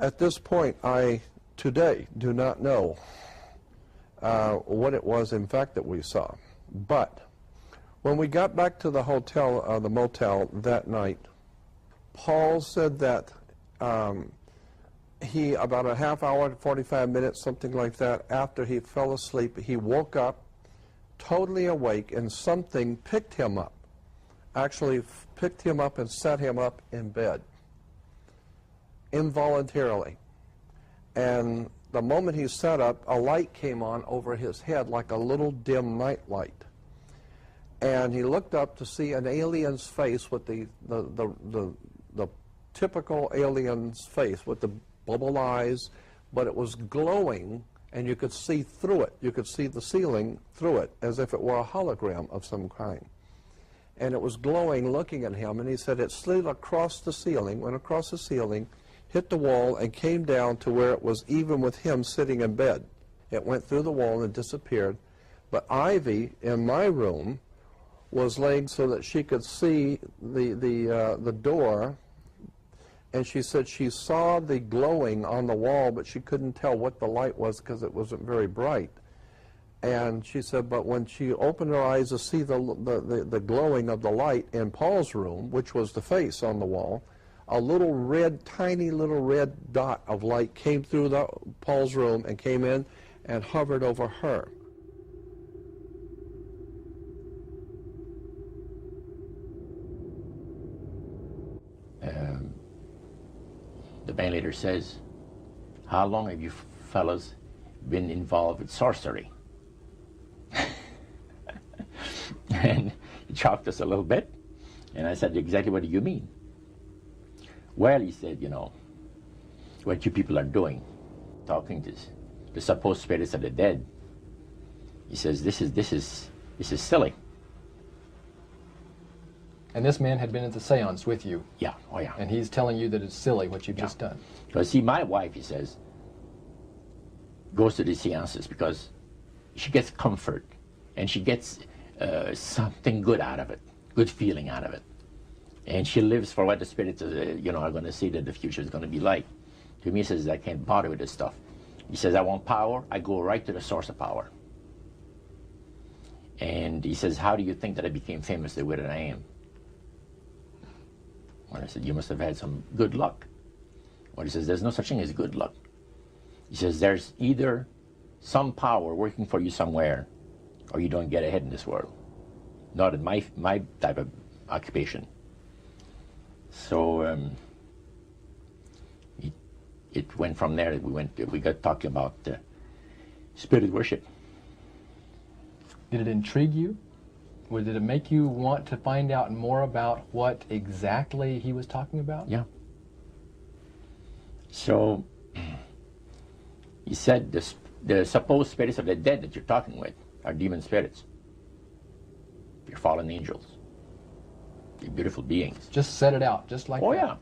At this point, I today do not know what it was in fact that we saw. But when we got back to the hotel, the motel that night, Paul said that he, about a half hour to 45 minutes, something like that, after he fell asleep, he woke up totally awake, and something picked him up, actually picked him up and set him up in bed, involuntarily. And the moment he sat up, a light came on over his head like a little dim night light. And he looked up to see an alien's face with the typical alien's face with the bubble eyes, but it was glowing, and you could see through it. You could see the ceiling through it, as if it were a hologram of some kind. And it was glowing, looking at him, and he said it slid across the ceiling, went across the ceiling, hit the wall, and came down to where it was even with him sitting in bed. It went through the wall and disappeared. But Ivy, in my room, was laying so that she could see the door, and she said she saw the glowing on the wall, but she couldn't tell what the light was because it wasn't very bright. And she said, but when she opened her eyes to see the glowing of the light in Paul's room, which was the face on the wall, a little red, tiny little red dot of light came through Paul's room and came in and hovered over her. The band leader says, how long have you fellas been involved with sorcery? And he shocked us a little bit, and I said, exactly what do you mean? Well, he said, you know, what you people are doing, talking to the supposed spirits of the dead. He says, this is silly. And this man had been at the seance with you. Yeah, oh yeah. And he's telling you that it's silly what you've just done. Because see, my wife, he says, goes to these seances because she gets comfort and she gets something good out of it, good feeling out of it. And she lives for what the spirits, you know, are going to see that the future is going to be like. To me, he says, I can't bother with this stuff. He says, I want power. I go right to the source of power. And he says, how do you think that I became famous the way that I am? Well, I said, you must have had some good luck. Well, he says, there's no such thing as good luck. He says, there's either some power working for you somewhere, or you don't get ahead in this world. Not in my type of occupation. So it went from there. We got talking about spirit worship. Did it intrigue you? Or did it make you want to find out more about what exactly he was talking about? Yeah. So he said the supposed spirits of the dead that you're talking with are demon spirits. You're fallen angels. You're beautiful beings. Just set it out, just like that. Oh, yeah.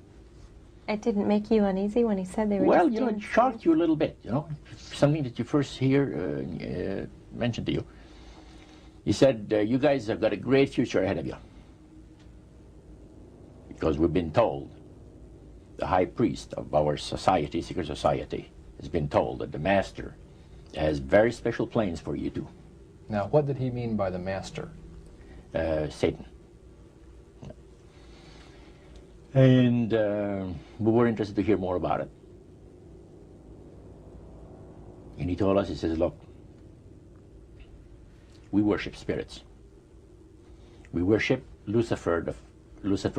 It didn't make you uneasy when he said they were Well, just you know, it shocked you a little bit, you know, something that you first hear mentioned to you. He said, you guys have got a great future ahead of you. Because we've been told, the high priest of our society, secret society, has been told that the master has very special plans for you too. Now, what did he mean by the master? Satan. And we were interested to hear more about it. And he told us, he says, look, we worship spirits. We worship Lucifer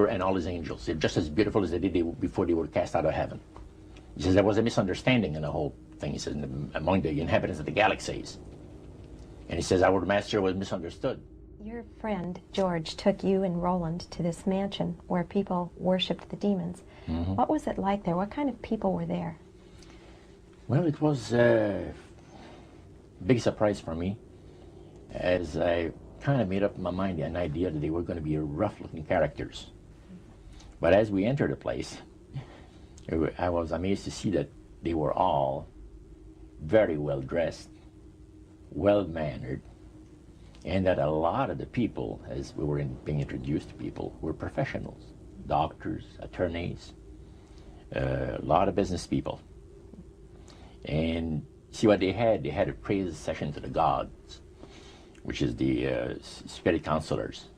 and all his angels. They're just as beautiful as they did before they were cast out of heaven. He says there was a misunderstanding in the whole thing, he says, among the inhabitants of the galaxies. And he says our master was misunderstood. Your friend, George, took you and Roland to this mansion where people worshipped the demons. Mm-hmm. What was it like there? What kind of people were there? Well, it was a big surprise for me, as I kind of made up in my mind an idea that they were going to be rough-looking characters. But as we entered the place, I was amazed to see that they were all very well-dressed, well-mannered, and that a lot of the people, as we were being introduced to people, were professionals, doctors, attorneys, a lot of business people. And see what they had? They had a praise session to the gods, which is the spirit counselors,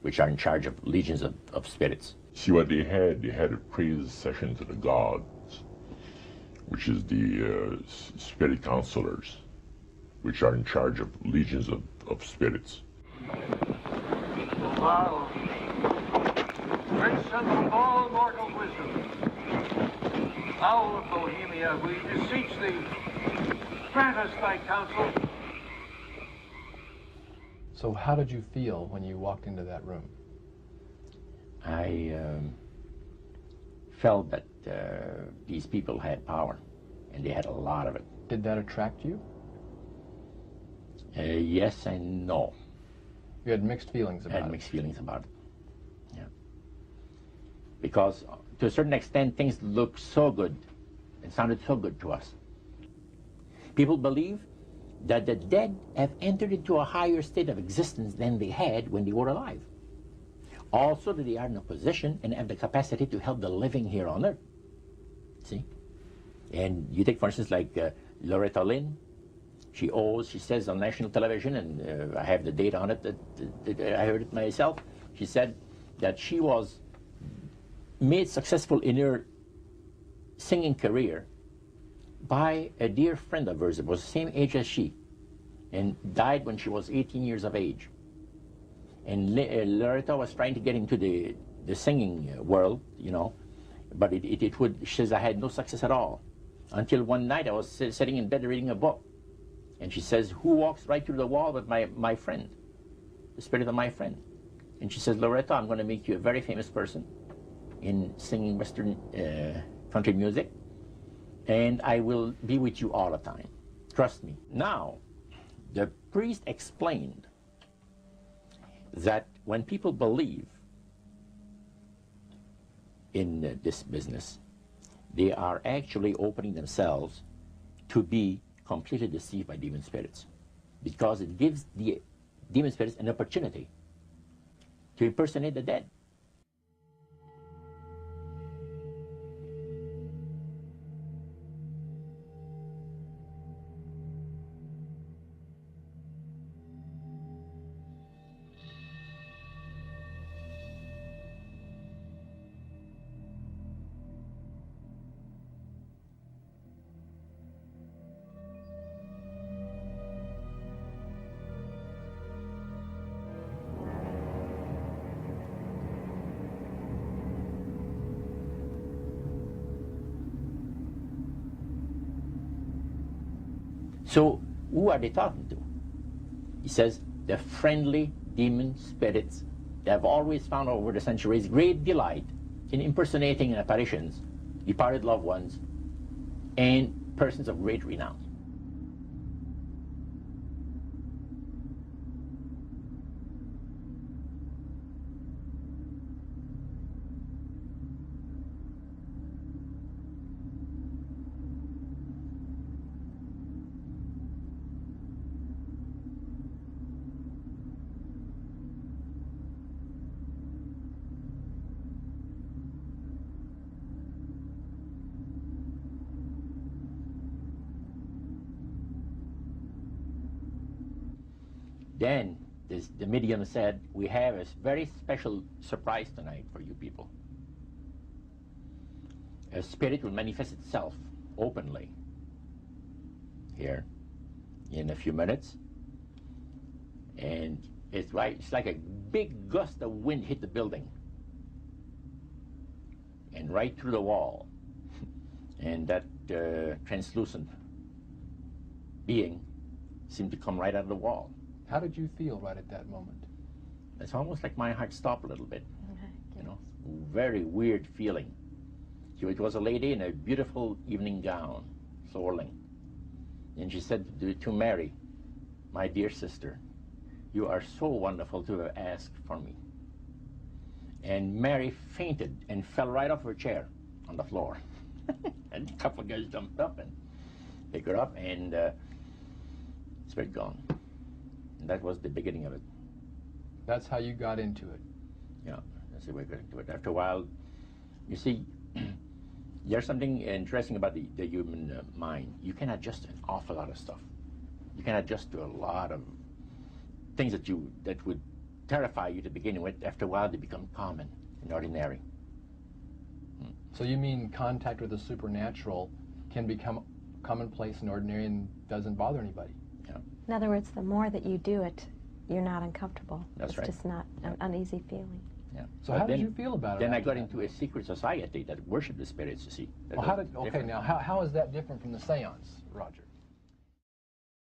which are in charge of legions of spirits. See what they had? They had a praise session to the gods, which is the spirit counselors, which are in charge of legions of spirits. Wow. Great son of all mortal wisdom, owl of Bohemia, we beseech thee, grant us thy counsel. So how did you feel when you walked into that room? I felt that these people had power, and they had a lot of it. Did that attract you? Yes and no. You had mixed feelings I about had it. mixed feelings about it. Yeah. Because to a certain extent, things looked so good and sounded so good to us. People believe that the dead have entered into a higher state of existence than they had when they were alive. Also that they are in a position and have the capacity to help the living here on earth. See? And you take, for instance, like Loretta Lynn. She says on national television, and I have the data on it, that I heard it myself. She said that she was made successful in her singing career by a dear friend of hers that was the same age as she, and died when she was 18 years of age. And Loretta was trying to get into the singing world, you know, but she says, I had no success at all. Until one night I was sitting in bed reading a book. And she says, who walks right through the wall with my friend, the spirit of my friend? And she says, Loretta, I'm going to make you a very famous person in singing Western country music, and I will be with you all the time. Trust me. Now, the priest explained that when people believe in this business, they are actually opening themselves to be completely deceived by demon spirits, because it gives the demon spirits an opportunity to impersonate the dead. So, who are they talking to? He says, the friendly demon spirits that have always found over the centuries great delight in impersonating in apparitions departed loved ones and persons of great renown. Then the medium said, we have a very special surprise tonight for you people. A spirit will manifest itself openly here in a few minutes. And it's like a big gust of wind hit the building and right through the wall. And that translucent being seemed to come right out of the wall. How did you feel right at that moment? It's almost like my heart stopped a little bit, you know, very weird feeling. It was a lady in a beautiful evening gown, swirling. And she said to Mary, my dear sister, you are so wonderful to have asked for me. And Mary fainted and fell right off her chair on the floor. And a couple of guys jumped up and picked her up, and spirit gone. And that was the beginning of it. That's how you got into it. Yeah, that's the way we got into it. After a while, you see, There's something interesting about the human mind. You can adjust an awful lot of stuff. You can adjust to a lot of things that would terrify you to begin with. After a while, they become common and ordinary. So you mean contact with the supernatural can become commonplace and ordinary and doesn't bother anybody? Yeah. In other words, the more that you do it, you're not uncomfortable. That's right. It's just not an uneasy feeling. Yeah. So how did you feel about it? Then I after got that? into a secret society that worshiped the spirits, you see. Well, okay, now how is that different from the seance, Roger?